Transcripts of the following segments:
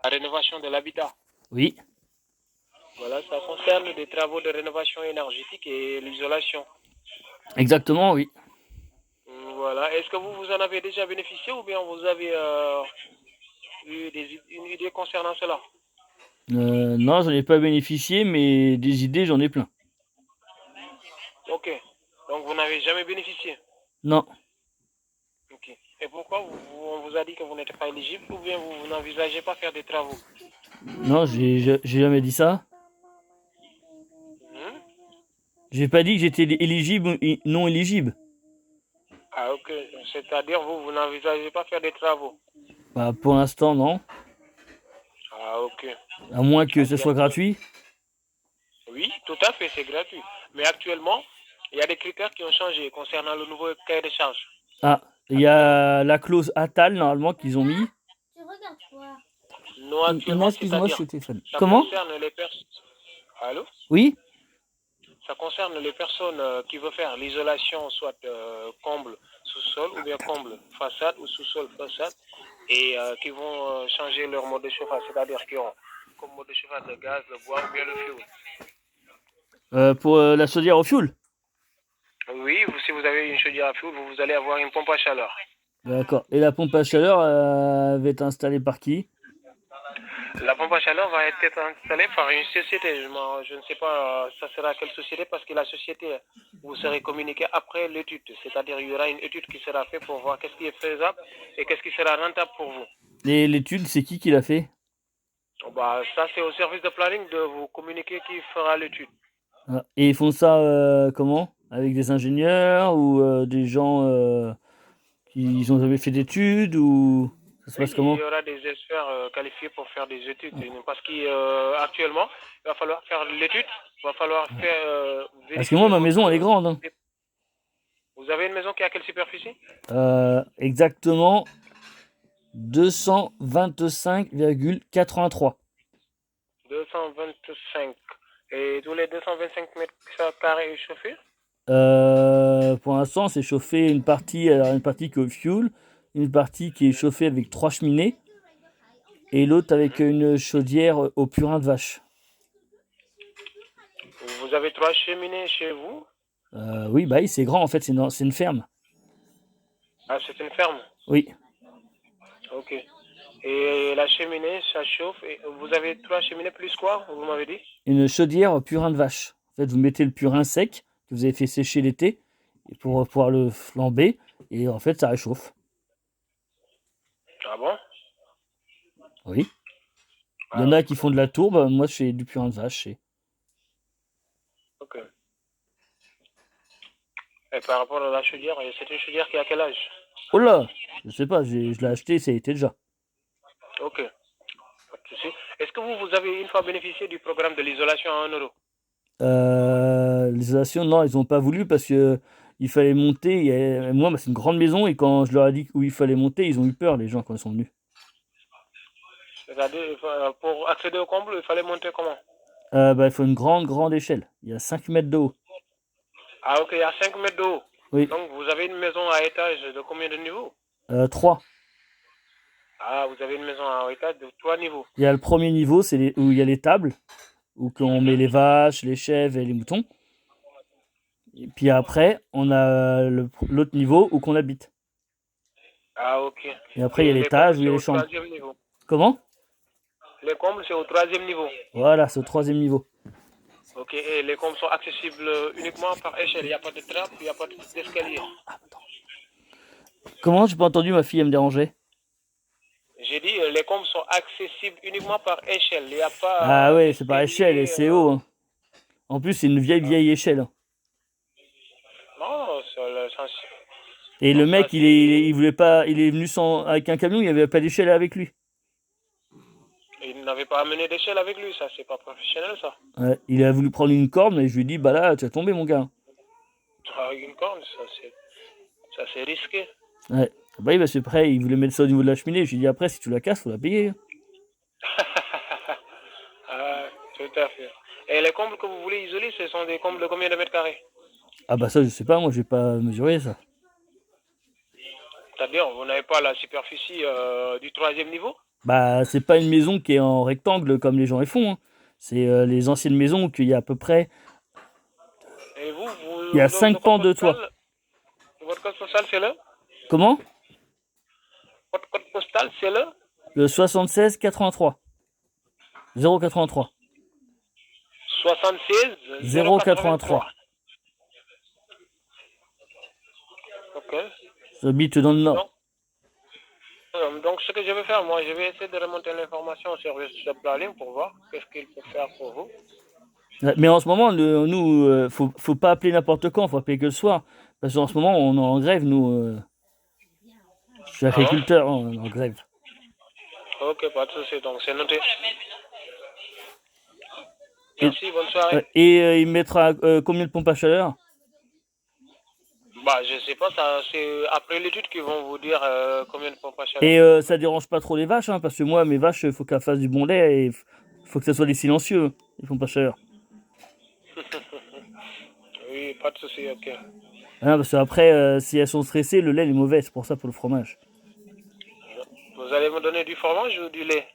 La rénovation de l'habitat. Oui, Voilà, ça concerne des travaux de rénovation énergétique et l'isolation. exactement, oui. Voilà. Est-ce que vous en avez déjà bénéficié ou bien vous avez eu une idée concernant cela? Non, j'en ai pas bénéficié, mais des idées, j'en ai plein. Ok. Donc vous n'avez jamais bénéficié. Non, Ok. Et pourquoi on vous a dit que vous n'êtes pas éligible ou bien vous n'envisagez pas faire des travaux? non, j'ai jamais dit ça. Hmm. J'ai pas dit que j'étais éligible ou non éligible. Ah ok. C'est-à-dire vous n'envisagez pas faire des travaux. Bah, pour l'instant, non. Ah ok. À moins que Ah, ce bien. soit gratuit. Oui, tout à fait, c'est gratuit. Mais actuellement, il y a des critères qui ont changé concernant le nouveau cahier de charges. Ah, il y Actuellement, a la clause ATAL, normalement, qu'ils ont mis. Tu regardes quoi? non, Ina, actuellement, excuse-moi, je c'est-à-dire, suis au téléphone. ça Comment? concerne les personnes. Allô? Oui? Ça concerne les personnes qui veulent faire l'isolation, soit comble sous-sol ou bien comble façade ou sous-sol façade, et qui vont changer leur mode de chauffage, c'est-à-dire qui ont comme mode de chauffage le gaz, le bois ou bien le fioul. Pour la chaudière au fioul. Oui, si vous avez une chaudière à fioul, vous allez avoir une pompe à chaleur. D'accord. Et la pompe à chaleur va être installée par qui? La pompe à chaleur va être installée par une société. Je ne sais pas ça sera quelle société parce que la société vous serez communiqué après l'étude. C'est-à-dire il y aura une étude qui sera faite pour voir qu'est-ce qui est faisable et qu'est-ce qui sera rentable pour vous. Et l'étude, c'est qui l'a fait? Bah, ça, c'est au service de planning de vous communiquer qui fera l'étude. Ah, et ils font ça comment? Avec des ingénieurs ou des gens qui ont jamais fait d'études ou ça se Oui, passe il y comment? aura des experts qualifiés pour faire des études. Parce qu'actuellement, il va falloir faire l'étude, il va falloir faire, Parce que moi, vérifier ma maison, elle est votre... grande, hein. Vous avez une maison qui a quelle superficie? Exactement 225,83. 225. Et tous les 225 mètres carrés chauffés? Pour l'instant, c'est chauffé une partie qui est au fioul, une partie qui est chauffée avec 3 cheminées, et l'autre avec Mhm. une chaudière au purin de vache. Vous avez 3 cheminées chez vous? Oui, bah oui, c'est grand en fait, c'est une ferme. Ah, c'est une ferme. Oui, Ok. Et la cheminée, ça chauffe. Et vous avez 3 cheminées plus quoi, vous m'avez dit? une chaudière au purin de vache. En fait, vous mettez le purin sec que vous avez fait sécher l'été et pour pouvoir le flamber, et en fait, ça réchauffe. Ah bon? Oui. Il y en Ah, a qui ok. font de la tourbe, moi je fais du purin de vache. Ok. Et par rapport à la chaudière, c'est une chaudière qui a quel âge? Oh là, je sais pas, je l'ai acheté, ça a été déjà. Ok. Pas de souci. Est-ce que vous avez une fois bénéficié du programme de l'isolation à 1 euro? L'isolation, non, ils ont pas voulu parce que il fallait monter. Moi, bah, c'est une grande maison et quand je leur ai dit où il fallait monter, ils ont eu peur, les gens, quand ils sont venus. C'est-à-dire, pour accéder au comble, il fallait monter comment? Bah, il faut une grande échelle. Il y a 5 mètres de haut. Ah, ok, il y a 5 mètres de haut. Oui, Donc, vous avez une maison à étage de combien de niveaux? 3. Ah, vous avez une maison à étage de 3 niveaux. Il y a le premier niveau, où il y a les tables, où on met Mhm. les vaches, les chèvres et les moutons. Et puis après, on a l'autre niveau où qu'on habite. Ah, ok. Et après, il y a Et les combles, l'étage où il y c'est a les au chambres. troisième niveau. Comment? Les combles, c'est au troisième niveau. Voilà, c'est au troisième niveau. Ok, et les combles sont accessibles uniquement par échelle. Il n'y a pas de trappe, il n'y a pas d'escalier. Comment? J'ai pas entendu, ma fille, elle me dérangeait. J'ai dit, les combles sont accessibles uniquement par échelle. Il n'y a Ah pas ouais, c'est par échelle et d'escalier. c'est haut, hein. En plus, c'est une vieille échelle, hein. Non, Et non, le ça mec, c'est. il voulait pas, il est venu avec un camion, il n'y avait pas d'échelle avec lui. Il n'avait pas amené d'échelle avec lui, ça c'est pas professionnel ça. Ouais, il a voulu prendre une corde, mais je lui ai dit, bah là, tu vas tomber, mon gars. Avec une corne, ça c'est risqué. Ouais. Bah oui, parce que après, il voulait mettre ça au niveau de la cheminée. Je lui ai dit, après, si tu la casses, faut la payer. Ah, tout à fait. Et les combles que vous voulez isoler, ce sont des combles de combien de mètres carrés? Ah bah ça, je sais pas, moi, j'ai pas mesuré ça. C'est-à-dire, vous n'avez pas la superficie du troisième niveau? Bah, c'est pas une maison qui est en rectangle comme les gens les font, hein. C'est les anciennes maisons où il y a à peu près Et vous, il y a le 5 code pans de toit. postal, votre code postal, c'est le? Comment? Votre code postal, c'est le Le 76 83 083 76 083. 083. Ok. J'habite dans le nord. Donc, donc, ce que je vais faire, moi, je vais essayer de remonter l'information au service de planning pour voir qu'est-ce qu'il peut faire pour vous. Mais en ce moment, nous, faut pas appeler n'importe quand, faut appeler que le soir. Parce qu'en ce moment, on est en grève, nous. Je suis Ah bon? agriculteur, hein, on est en grève. Ok, pas de souci, donc c'est noté. Et, Merci, bonne soirée. il mettra combien de pompes à chaleur? Bah, je sais pas, ça, c'est après l'étude qu'ils vont vous dire combien de pompes à chaleur. Et ça dérange pas trop les vaches, hein, parce que moi, mes vaches, il faut qu'elles fassent du bon lait et faut que ça soit des silencieux, les pompes à chaleur. Oui, pas de souci, ok. Hein, parce qu'après, si elles sont stressées, le lait il est mauvais, c'est pour ça pour le fromage. Vous allez me donner du fromage ou du lait?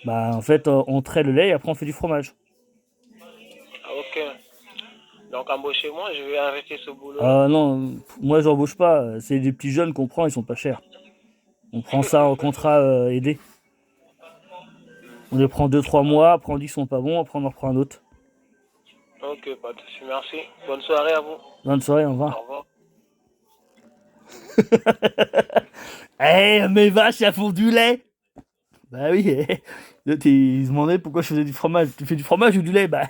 Bah, en fait, on trait le lait et après on fait du fromage. Ah, ok. Donc, embauchez-moi, je vais arrêter ce boulot. Ah non, moi j'embauche pas, c'est des petits jeunes qu'on prend, ils sont pas chers. On prend ça en contrat aidé. On les prend 2-3 mois, après on dit qu'ils sont pas bons, après on en reprend un autre. Ok, pas de souci, merci. Bonne soirée à vous. Bonne soirée, au Au revoir. revoir. Eh, mes vaches, elles font du lait! Bah oui, ils se demandaient pourquoi je faisais du fromage. Tu fais du fromage ou du lait? Bah,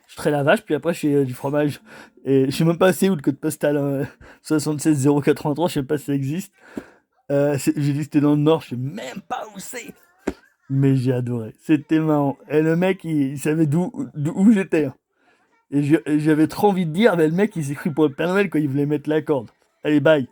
je traite la vache, puis après je fais du fromage. Et je sais même pas c'est où le code postal 76 083, je sais pas si ça existe. J'ai dit que c'était dans le nord, je sais même pas où c'est. Mais j'ai adoré, c'était marrant. Et le mec, il savait où j'étais, hein. Et j'avais trop envie de dire, mais le mec, il s'est cru pour le Père Noël quand il voulait mettre la corde. Allez, bye.